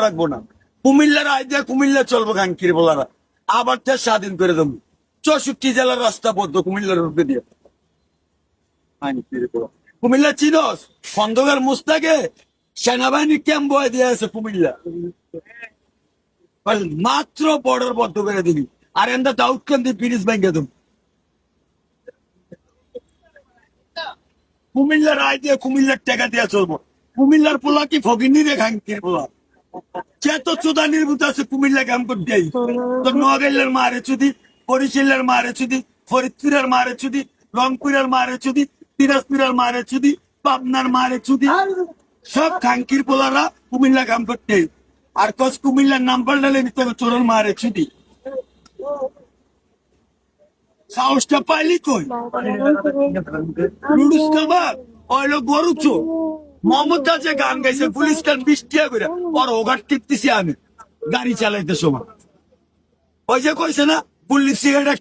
রাখবো না। কুমিল্লার আইডিয়া কুমিল্লা চলবো কাঙ্কির বলারা আবার দেশ স্বাধীন করে দেবো। 64 জেলার রাস্তা বদ্ধ কুমিল্লার রূপে দিয়ে। কুমিল্লা চিনস খন্দকার মুস্তাকে সেনাবাহিনী ক্যাম্প বয়ে দিয়ে আছে কুমিল্লা, মাত্র বর্ডার বদ্ধ করে দিবি। আর এন্দা দাউদকান্দি ব্রিজ ভেঙে দেব। কুমিল্লার আয় দিয়ে কুমিল্লার টাকা দিয়ে চলবো। কুমিল্লার পোলা কি ফকিনি রে খাঙ্কির পোলা চেত চোদা নির্ভূত আছে কুমিল্লা ক্যাম্প করতে। তো নোয়াখালীর মারে চুদি, বরিশালের মারে চুদি, ফরিদপুরের মারে চুদি, রংপুরের মারে চুদি, দিনাজপুরের মারে চুদি, পাবনার মারে চুদি, সব খাঙ্কির পোলারা কুমিল্লা ক্যাম্প করতে। আর কস কুমিল্লার নাম পাল্টালে নিতে হবে চোরের মারে চুদি। সাহসটা পাইলি কই? লুডুস কাবার ওইলো গরু চো মোহাম্মদ যে গান গাইছে পুলিশ গান 20 টাকা করে ওর ওঘাট টিপতেছি আমি গাড়ি চালাইতে সময়। ওই যে কইছে না পুলিশ সিগারেট একটা